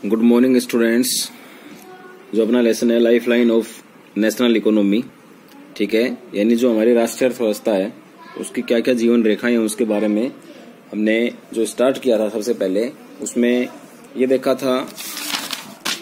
Good morning students. जो अपना lesson है life line of national economy, ठीक है, यानी जो हमारी राष्ट्रीय अर्थव्यवस्था है उसकी क्या क्या जीवन रेखाएं हैं उसके बारे में हमने जो स्टार्ट किया था सबसे पहले, उसमें ये देखा था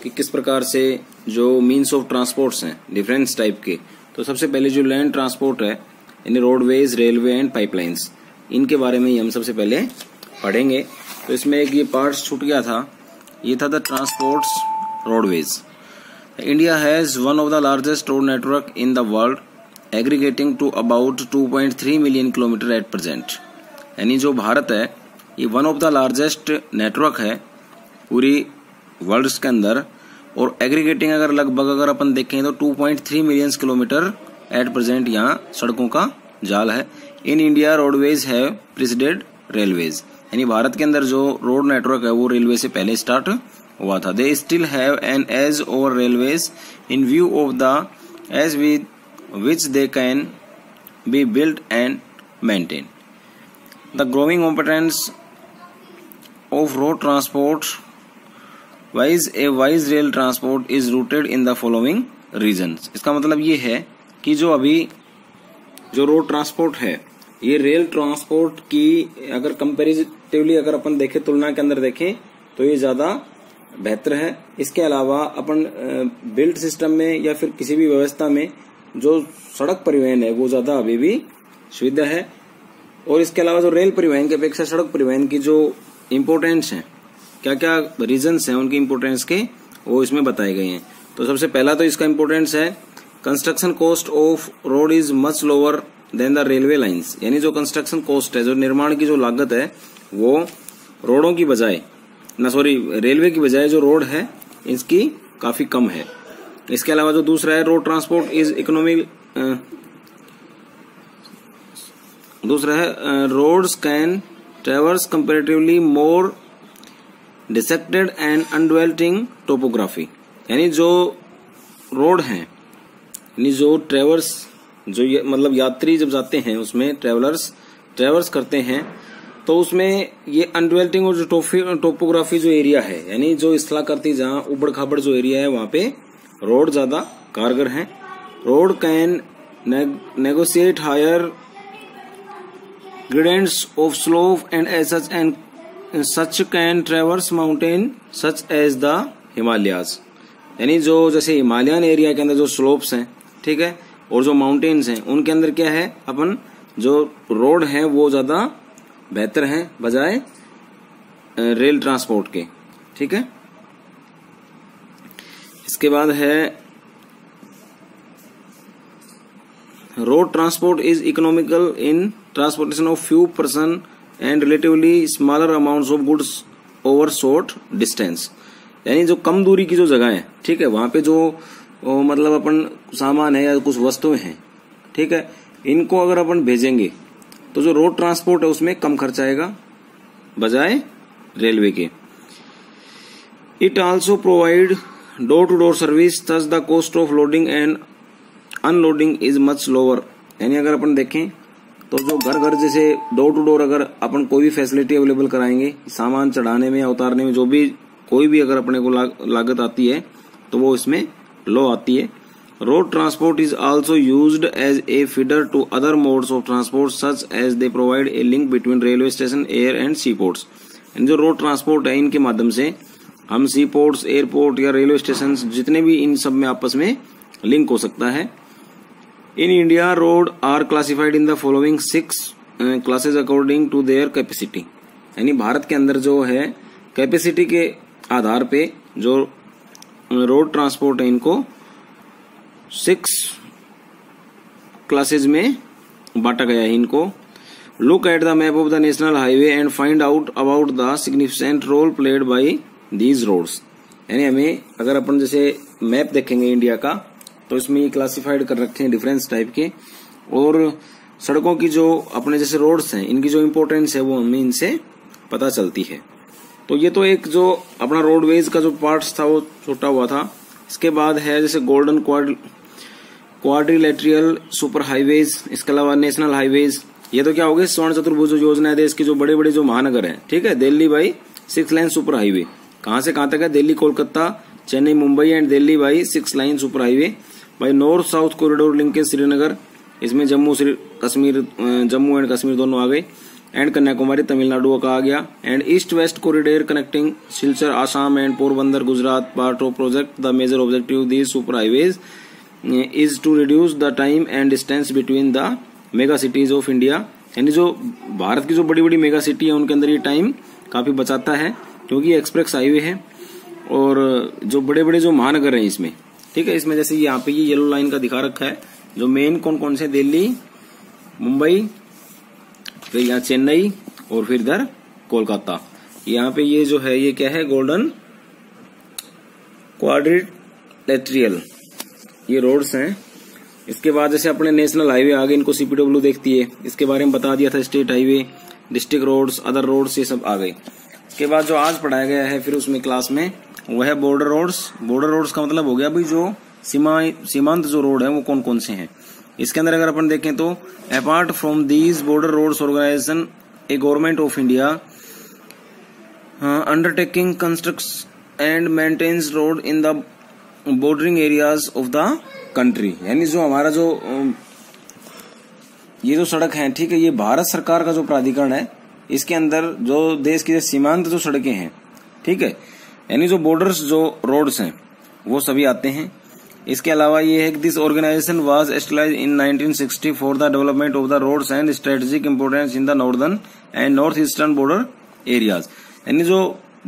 कि किस प्रकार से जो मीन्स ऑफ ट्रांसपोर्ट्स हैं डिफरेंस टाइप के। तो सबसे पहले जो लैंड ट्रांसपोर्ट है यानी रोडवेज, रेलवे एंड पाइपलाइंस, इनके बारे में ही हम सबसे पहले पढ़ेंगे। तो इसमें एक ये पार्ट छूट गया था, ये था the transports roadways. India has one of the largest road network in the world aggregating to about 2.3 million kilometre at present. यानी जो भारत है ये one of the largest network है पूरी वर्ल्ड के अंदर, और एग्रीगेटिंग अगर अपन देखें तो 2.3 मिलियन किलोमीटर एट प्रेजेंट यहाँ सड़कों का जाल है। इन इंडिया रोडवेज है प्रीसीडेड रेलवेज, यानी भारत के अंदर जो रोड नेटवर्क है वो रेलवे से पहले स्टार्ट हुआ था। They still have an edge over railways in view of the ease with which they can be built and maintain. The growing importance of road transport vis rail transport is rooted in the following reasons. इसका मतलब ये है कि जो अभी जो road transport है ये रेल ट्रांसपोर्ट की अगर कंपैरेटिवली अगर अपन देखें, तुलना के अंदर देखें तो ये ज्यादा बेहतर है। इसके अलावा अपन बिल्ट सिस्टम में या फिर किसी भी व्यवस्था में जो सड़क परिवहन है वो ज्यादा अभी भी सुविधा है। और इसके अलावा जो रेल परिवहन की अपेक्षा सड़क परिवहन की जो इम्पोर्टेंस है, क्या क्या रीजन्स हैं उनकी इम्पोर्टेंस के, वो इसमें बताए गए हैं। तो सबसे पहला तो इसका इम्पोर्टेंस है construction cost of road is much lower than the railway lines. यानी जो कंस्ट्रक्शन कॉस्ट है, जो निर्माण की जो लागत है वो रोडों की बजाय रेलवे की बजाय जो रोड है इसकी काफी कम है। इसके अलावा जो दूसरा है रोड ट्रांसपोर्ट इज इकोनॉमिक, दूसरा है roads can traverse comparatively more dissected and undeveloping topography. यानी जो रोड है यानी जो ट्रेवर्स जो मतलब यात्री जब जाते हैं उसमें ट्रेवर्स करते हैं तो उसमें ये अनडेवलपिंग और जो टोपोग्राफी जो एरिया है यानी जो स्थलाकृति जहां उबड़ खाबड़ जो एरिया है वहां पे रोड ज्यादा कारगर है। Road can negotiate higher gradients of slope and such can traverse mountain such as the Himalayas. यानी जो जैसे हिमालयन एरिया के अंदर जो स्लोप्स हैं, ठीक है, और जो माउंटेन्स हैं उनके अंदर क्या है अपन जो रोड है वो ज्यादा बेहतर है बजाय रेल ट्रांसपोर्ट के, ठीक है। इसके बाद है road transport is economical in transportation of few person and relatively smaller amounts of goods over short distance. यानी जो कम दूरी की जो जगह है, ठीक है, वहां पे जो मतलब अपन सामान है या कुछ वस्तुएं हैं, ठीक है, इनको अगर अपन भेजेंगे तो जो रोड ट्रांसपोर्ट है उसमें कम खर्च आएगा बजाय रेलवे के। It also provide door to door service, thus the cost of loading and unloading is much lower. यानी अगर अपन देखें तो जो घर घर जैसे डोर टू डोर अगर अपन कोई भी फैसिलिटी अवेलेबल कराएंगे सामान चढ़ाने में या उतारने में, जो भी कोई भी अगर अपने को लागत आती है तो वो इसमें लो आती है। Road transport is also used as a feeder to other modes of transport such as they provide a link between railway station, air and sea ports. जो रोड ट्रांसपोर्ट है इनके माध्यम से हम सी पोर्ट्स, एयरपोर्ट या railway station जितने भी इन सब में आपस में लिंक हो सकता है। In India road are classified in the following 6 classes according to their capacity. यानी भारत के अंदर जो है कैपेसिटी के आधार पे जो रोड ट्रांसपोर्ट है इनको 6 क्लासेज में बांटा गया है इनको। Look at the map of the national highway and find out about the significant role played by these roads. यानी हमें अगर अपन जैसे मैप देखेंगे इंडिया का तो इसमें ये क्लासिफाइड कर रखे हैं डिफरेंस टाइप के, और सड़कों की जो अपने जैसे रोड्स हैं इनकी जो इम्पोर्टेंस है वो हमें इनसे पता चलती है। तो ये तो एक जो अपना रोडवेज का जो पार्ट्स था वो छोटा हुआ था। इसके बाद है जैसे गोल्डन क्वाड्रिलेटरल सुपर हाईवेज, इसके अलावा नेशनल हाईवेज, ये तो क्या हो गया स्वर्ण चतुर्भुज योजना है देश की जो बड़े बड़े जो महानगर है, ठीक है, Delhi by 6 lane super highway, कहां से कहां तक है? Delhi Kolkata, Chennai Mumbai and Delhi by 6 line super highway by north south corridor linkage Srinagar, इसमें जम्मू एंड कश्मीर दोनों आ गए, एंड कन्याकुमारी तमिलनाडु का आ गया, and east west corridor connecting Silchar Assam and Porbandar Gujarat part of project. The major objective of these super highways is to reduce the time and distance between the mega cities of India. यानी जो भारत की जो बड़ी बड़ी मेगा सिटी है उनके अंदर ये टाइम काफी बचाता है, क्योंकि एक्सप्रेस हाईवे है और जो बड़े बड़े जो महानगर हैं इसमें, ठीक है, इसमें जैसे यहाँ पे ये येलो लाइन का दिखा रखा है, जो मेन कौन कौन से, दिल्ली, मुंबई, फिर यहाँ चेन्नई और फिर इधर कोलकाता। यहाँ पे ये जो है ये क्या है? गोल्डन क्वाड्रिलेटरल ये रोड्स हैं। इसके बाद जैसे अपने नेशनल हाईवे आ गए, इनको सीपीडब्ल्यू देखती है, इसके बारे में बता दिया था। State highway, district roads, other roads, ये सब आ गए। इसके बाद जो आज पढ़ाया गया है फिर उसमें क्लास में वो है बॉर्डर रोड्स। बॉर्डर रोड्स का मतलब हो गया भाई जो सीमांत जो रोड है वो कौन कौन से हैं। इसके अंदर अगर अपन देखें तो apart from these border roads organisation a government of India undertaking constructs and maintains road in the bordering areas of the country. यानी जो हमारा जो ये जो सड़क है, ठीक है, ये भारत सरकार का जो प्राधिकरण है, इसके अंदर जो देश की सीमांत जो सड़कें हैं, ठीक है, यानी जो बॉर्डर्स जो रोड्स हैं वो सभी आते हैं। इसके अलावा ये है कि this organisation was established in 1960 for the development of the roads and strategic importance in the northern and north eastern border areas. यानी जो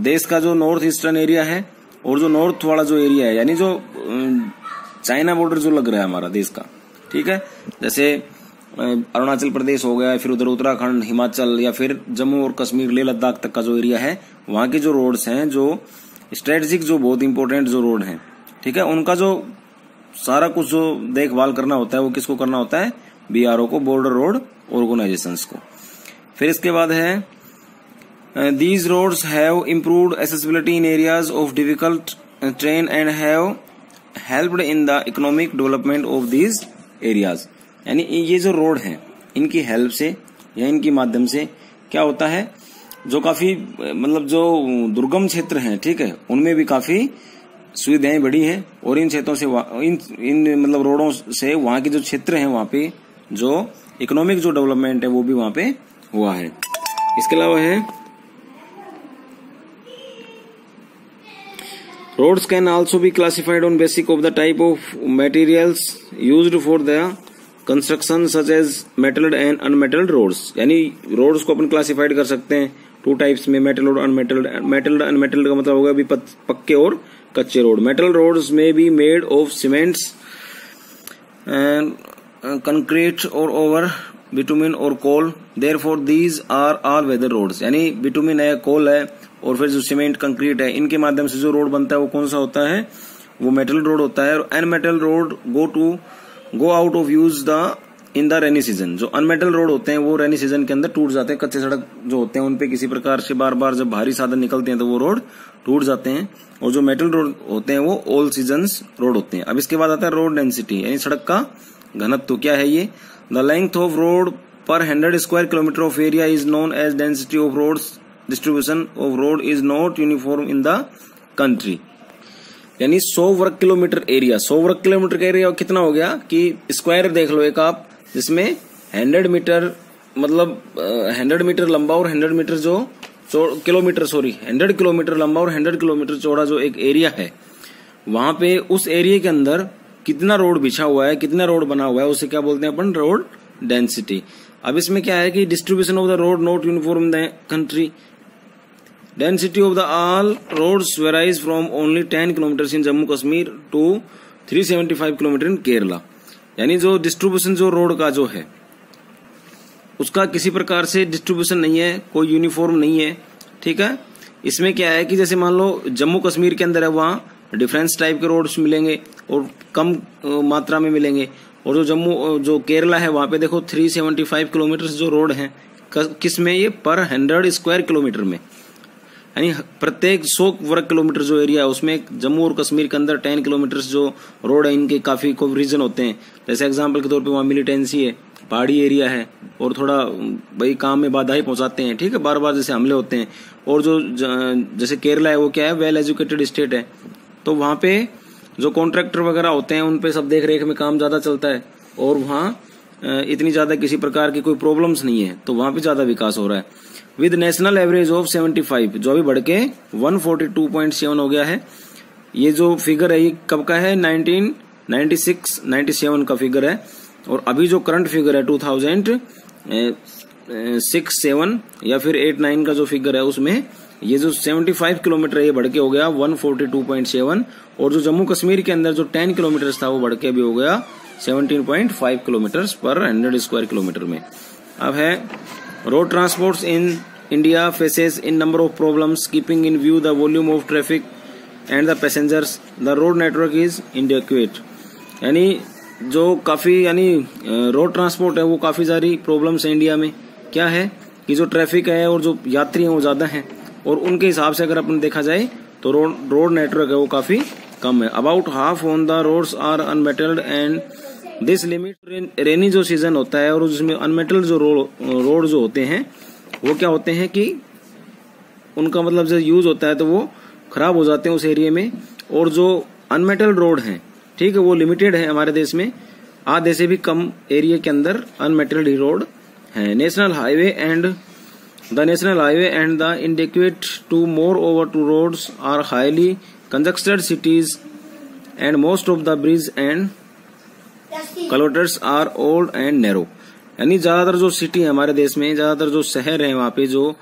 देश का जो नॉर्थ ईस्टर्न एरिया है और जो नॉर्थ वाला जो एरिया है, यानी जो चाइना बॉर्डर जो लग रहा है हमारा देश का, ठीक है, जैसे अरुणाचल प्रदेश हो गया, फिर उधर उत्तराखंड, हिमाचल, या फिर जम्मू और कश्मीर, लेह लद्दाख तक का जो एरिया है, वहां के जो रोड्स हैं, जो स्ट्रेटेजिक जो बहुत इंपोर्टेंट जो रोड हैं, ठीक है, उनका जो सारा कुछ जो देखभाल करना होता है वो किसको करना होता है? बीआरओ को, बॉर्डर रोड ऑर्गेनाइजेशंस को। फिर इसके बाद है these roads have improved accessibility in areas of difficult terrain and have helped in the economic development of these areas. यानी ये जो रोड हैं इनकी हेल्प से या इनके माध्यम से क्या होता है, जो काफी मतलब जो दुर्गम क्षेत्र हैं, ठीक है, उनमें भी काफी सुविधाएं बढ़ी हैं, और इन क्षेत्रों से इन मतलब रोडों से वहां के जो क्षेत्र हैं वहां पे जो इकोनॉमिक जो डेवलपमेंट है वो भी वहां पे हुआ है। इसके अलावा है roads can also be classified on basic of the type of materials used for the construction such as metalled and unmetalled roads. यानी रोड्स को अपन क्लासिफाइड कर सकते हैं 2 टाइप्स में, मेटल और अनमेटल्ड। मेटल्ड अनमेटल्ड का मतलब होगा भी पक्के और कच्चे रोड। मेटल रोड्स में be made of cements and concrete और ओवर बिटुमिन और coal, therefore these are all weather roads. यानी बिटुमिन है, कोल है और फिर जो सीमेंट कंक्रीट है, इनके माध्यम से जो रोड बनता है वो कौन सा होता है? वो मेटल रोड होता है। और unmetalled road go out of use in the rainy season. जो अनमेटल रोड होते हैं वो रेनी सीजन के अंदर टूट जाते हैं। कच्चे सड़क जो होते हैं उनपे किसी प्रकार से बार बार जब भारी साधन निकलते हैं तो वो रोड टूट जाते हैं, और जो मेटल रोड होते हैं वो ऑल सीजन्स रोड होते हैं। अब इसके बाद आता है रोड डेंसिटी, यानी सड़क का घनत्व। क्या है ये? द लेंथ ऑफ रोड पर 100 square kilometre of area is known as density of roads. Distribution of road is not uniform in the country. यानी 100 वर्ग किलोमीटर एरिया, 100 वर्ग किलोमीटर का एरिया कितना हो गया कि स्क्वायर देख लो एक आप, जिसमें 100 मीटर मतलब 100 मीटर लंबा और 100 मीटर जो किलोमीटर 100 किलोमीटर लंबा और 100 किलोमीटर चौड़ा जो एक एरिया है, वहां पे उस एरिया के अंदर कितना रोड बिछा हुआ है, कितना रोड बना हुआ है, उसे क्या बोलते हैं अपन? Road density. अब इसमें क्या है कि distribution of the road not uniform in the country. Density of the all roads varies from only 10 kilometre in Jammu Kashmir to 375 kilometre in Kerala. यानी जो डिस्ट्रीब्यूशन जो रोड का जो है उसका किसी प्रकार से डिस्ट्रीब्यूशन नहीं है, कोई यूनिफॉर्म नहीं है, ठीक है। इसमें क्या है कि जैसे मान लो जम्मू कश्मीर के अंदर है, वहां डिफरेंस टाइप के रोड्स मिलेंगे और कम मात्रा में मिलेंगे, और जो केरला है वहां पे देखो 375 किलोमीटर जो रोड है, किसमें? ये पर 100 स्क्वायर किलोमीटर में। यानी प्रत्येक 100 वर्ग किलोमीटर जो एरिया है उसमें जम्मू और कश्मीर के अंदर 10 किलोमीटर जो रोड है इनके काफी रीजन होते हैं। जैसे एग्जांपल के तौर पे वहां मिलिटेंसी है, पहाड़ी एरिया है और थोड़ा भाई काम में बाधा ही पहुंचाते हैं, ठीक है, बार बार जैसे हमले होते हैं। और जो जैसे केरला है वो क्या है, वेल एजुकेटेड स्टेट है, तो वहां पे जो कॉन्ट्रैक्टर वगैरह होते हैं उन पे सब देख रेख में काम ज्यादा चलता है और वहां इतनी ज्यादा किसी प्रकार की कोई प्रॉब्लम्स नहीं है, तो वहां पे ज्यादा विकास हो रहा है। विद नेशनल एवरेज ऑफ 75, जो अभी बढ़ के 142.7 हो गया है। ये जो फिगर है ये कब का है, 1996-97 का फिगर है। और अभी जो करंट फिगर है 2006-7 या फिर 8-9 का जो फिगर है उसमें ये जो 75 किलोमीटर है ये बढ़ के हो गया 142.7। और जो जम्मू कश्मीर के अंदर जो 10 किलोमीटर था वो बढ़ के भी हो गया 17.5 किलोमीटर पर 100 स्क्वायर किलोमीटर में। अब है road transports in India faces in number of problems keeping in view the volume of traffic and the passengers, the road network is इनएडिक्वेट। यानी जो काफी रोड ट्रांसपोर्ट है वो काफी सारी प्रॉब्लम्स है इंडिया में। क्या है कि जो ट्रैफिक है और जो यात्री हैं वो ज्यादा हैं और उनके हिसाब से अगर अपन देखा जाए तो रोड नेटवर्क है वो काफी कम है। About half on the roads are unmetalled and this limit rainy जो सीजन होता है और उसमें अनमेटल्ड जो रोड जो होते हैं वो क्या होते हैं कि उनका मतलब जो यूज होता है तो वो खराब हो जाते हैं उस एरिया में। और जो अनमेटल्ड रोड हैं, ठीक है, वो लिमिटेड है हमारे देश में, आधे से भी कम एरिया के अंदर अनमेटल्ड ही रोड है। National highway and the inadequate to moreover to roads are highly congested cities and most of the bridges and culverts are old and narrow। यानी ज्यादातर जो सिटी है हमारे देश में, ज्यादातर जो शहर है वहां पे जो